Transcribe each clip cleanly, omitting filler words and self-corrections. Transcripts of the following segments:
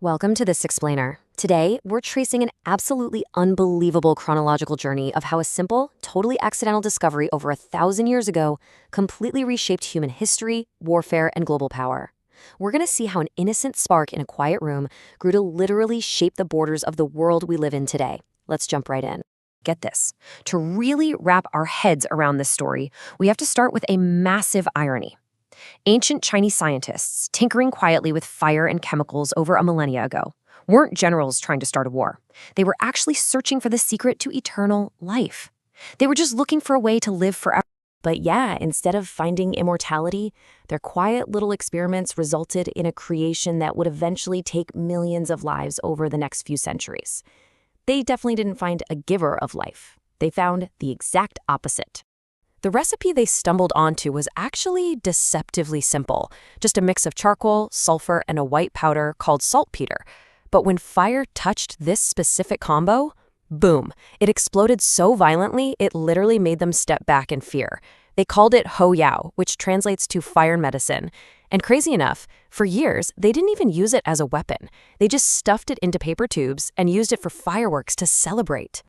Welcome to This Explainer. Today, we're tracing an absolutely unbelievable chronological journey of how a simple, totally accidental discovery over 1,000 years ago completely reshaped human history, warfare, and global power. We're going to see how an innocent spark in a quiet room grew to literally shape the borders of the world we live in today. Let's jump right in. Get this. To really wrap our heads around this story, we have to start with a massive irony. Ancient Chinese scientists, tinkering quietly with fire and chemicals over a millennia ago, weren't generals trying to start a war. They were actually searching for the secret to eternal life. They were just looking for a way to live forever. But yeah, instead of finding immortality, their quiet little experiments resulted in a creation that would eventually take millions of lives over the next few centuries. They definitely didn't find a giver of life. They found the exact opposite. The recipe they stumbled onto was actually deceptively simple, just a mix of charcoal, sulfur, and a white powder called saltpeter. But when fire touched this specific combo, boom, it exploded so violently it literally made them step back in fear. They called it ho yao, which translates to fire medicine. And crazy enough, for years, they didn't even use it as a weapon. They just stuffed it into paper tubes and used it for fireworks to celebrate.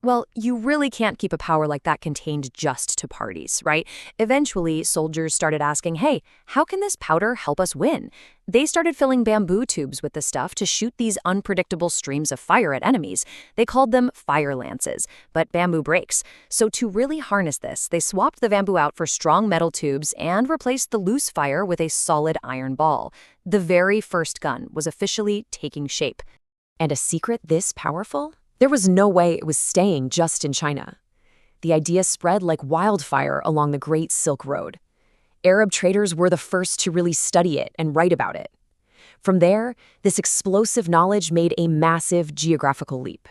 Well, you really can't keep a power like that contained just to parties, right? Eventually, soldiers started asking, hey, how can this powder help us win? They started filling bamboo tubes with the stuff to shoot these unpredictable streams of fire at enemies. They called them fire lances, but bamboo breaks. So to really harness this, they swapped the bamboo out for strong metal tubes and replaced the loose fire with a solid iron ball. The very first gun was officially taking shape. And a secret this powerful? There was no way it was staying just in China. The idea spread like wildfire along the Great Silk Road. Arab traders were the first to really study it and write about it. From there, this explosive knowledge made a massive geographical leap,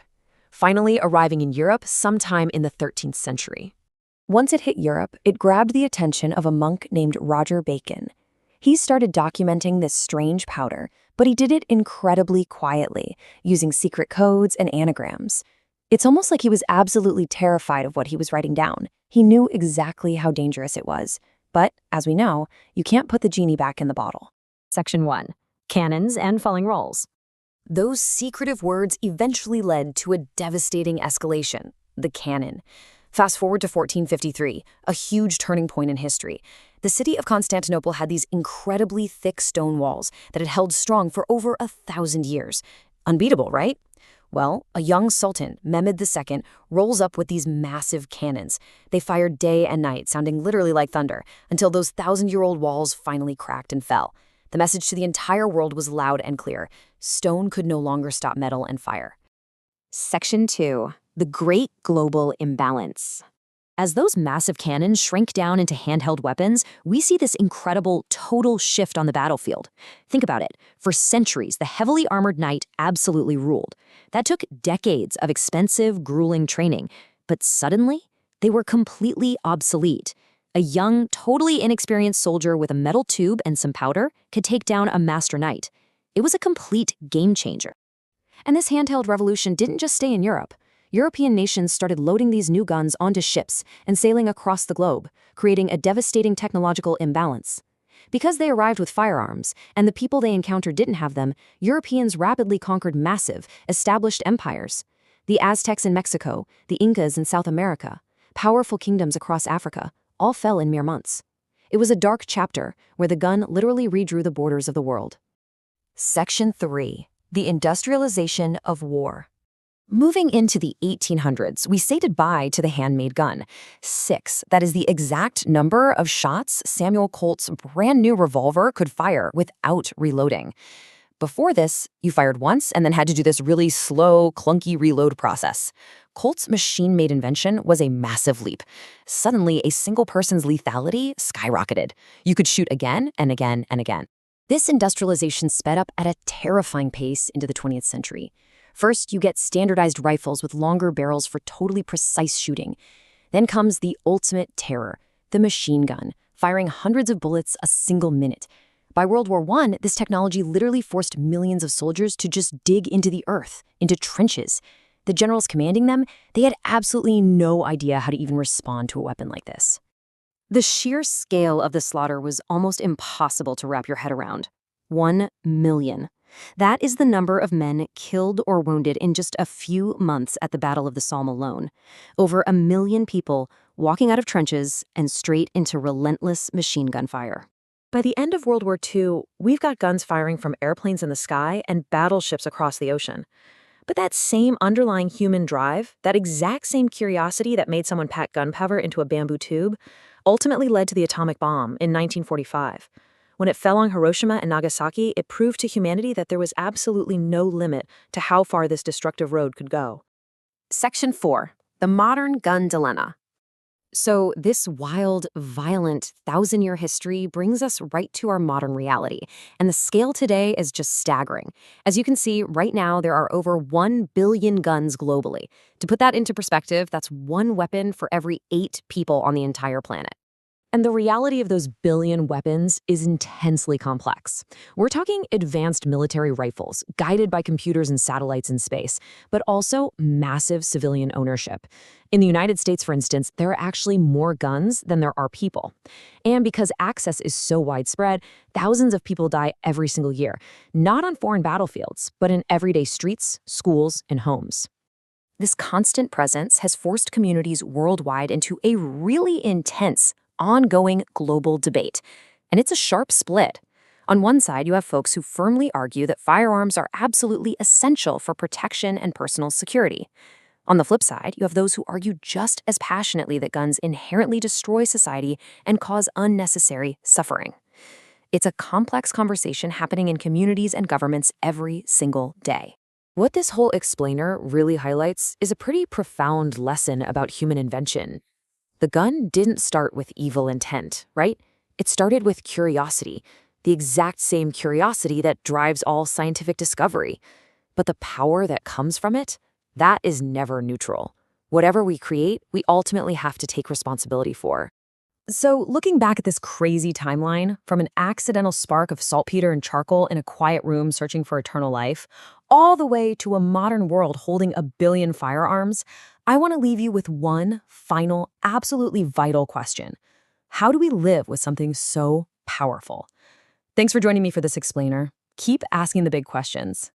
finally arriving in Europe sometime in the 13th century. Once it hit Europe, it grabbed the attention of a monk named Roger Bacon. He started documenting this strange powder, but he did it incredibly quietly, using secret codes and anagrams. It's almost like he was absolutely terrified of what he was writing down. He knew exactly how dangerous it was. But, as we know, you can't put the genie back in the bottle. Section 1. Cannons and falling rolls. Those secretive words eventually led to a devastating escalation: the cannon. Fast forward to 1453, a huge turning point in history. The city of Constantinople had these incredibly thick stone walls that had held strong for over 1,000 years. Unbeatable, right? Well, a young sultan, Mehmed II, rolls up with these massive cannons. They fired day and night, sounding literally like thunder, until those 1,000-year-old walls finally cracked and fell. The message to the entire world was loud and clear: stone could no longer stop metal and fire. Section 2. The Great Global Imbalance. As those massive cannons shrink down into handheld weapons, we see this incredible total shift on the battlefield. Think about it. For centuries, the heavily armored knight absolutely ruled. That took decades of expensive, grueling training. But suddenly, they were completely obsolete. A young, totally inexperienced soldier with a metal tube and some powder could take down a master knight. It was a complete game changer. And this handheld revolution didn't just stay in Europe. European nations started loading these new guns onto ships and sailing across the globe, creating a devastating technological imbalance. Because they arrived with firearms, and the people they encountered didn't have them, Europeans rapidly conquered massive, established empires. The Aztecs in Mexico, the Incas in South America, powerful kingdoms across Africa, all fell in mere months. It was a dark chapter where the gun literally redrew the borders of the world. Section 3. The industrialization of war. Moving into the 1800s, we say goodbye to the handmade gun. 6, that is the exact number of shots Samuel Colt's brand new revolver could fire without reloading. Before this, you fired once and then had to do this really slow, clunky reload process. Colt's machine-made invention was a massive leap. Suddenly, a single person's lethality skyrocketed. You could shoot again and again and again. This industrialization sped up at a terrifying pace into the 20th century. First, you get standardized rifles with longer barrels for totally precise shooting. Then comes the ultimate terror, the machine gun, firing hundreds of bullets a single minute. By World War I, this technology literally forced millions of soldiers to just dig into the earth, into trenches. The generals commanding them, they had absolutely no idea how to even respond to a weapon like this. The sheer scale of the slaughter was almost impossible to wrap your head around. 1 million. That is the number of men killed or wounded in just a few months at the Battle of the Somme alone. Over 1 million people walking out of trenches and straight into relentless machine gun fire. By the end of World War II, we've got guns firing from airplanes in the sky and battleships across the ocean. But that same underlying human drive, that exact same curiosity that made someone pack gunpowder into a bamboo tube, ultimately led to the atomic bomb in 1945. When it fell on Hiroshima and Nagasaki, it proved to humanity that there was absolutely no limit to how far this destructive road could go. Section 4. The Modern Gun Dilemma. So this wild, violent, thousand-year history brings us right to our modern reality, and the scale today is just staggering. As you can see, right now there are over 1 billion guns globally. To put that into perspective, that's one weapon for every 8 people on the entire planet. And the reality of those billion weapons is intensely complex. We're talking advanced military rifles, guided by computers and satellites in space, but also massive civilian ownership. In the United States, for instance, there are actually more guns than there are people. And because access is so widespread, thousands of people die every single year, not on foreign battlefields, but in everyday streets, schools, and homes. This constant presence has forced communities worldwide into a really intense, ongoing global debate. And it's a sharp split. On one side, you have folks who firmly argue that firearms are absolutely essential for protection and personal security. On the flip side, you have those who argue just as passionately that guns inherently destroy society and cause unnecessary suffering. It's a complex conversation happening in communities and governments every single day. What this whole explainer really highlights is a pretty profound lesson about human invention. The gun didn't start with evil intent, right? It started with curiosity, the exact same curiosity that drives all scientific discovery. But the power that comes from it, that is never neutral. Whatever we create, we ultimately have to take responsibility for. So, looking back at this crazy timeline, from an accidental spark of saltpeter and charcoal in a quiet room searching for eternal life, all the way to a modern world holding 1 billion firearms, I want to leave you with one final, absolutely vital question. How do we live with something so powerful? Thanks for joining me for this explainer. Keep asking the big questions.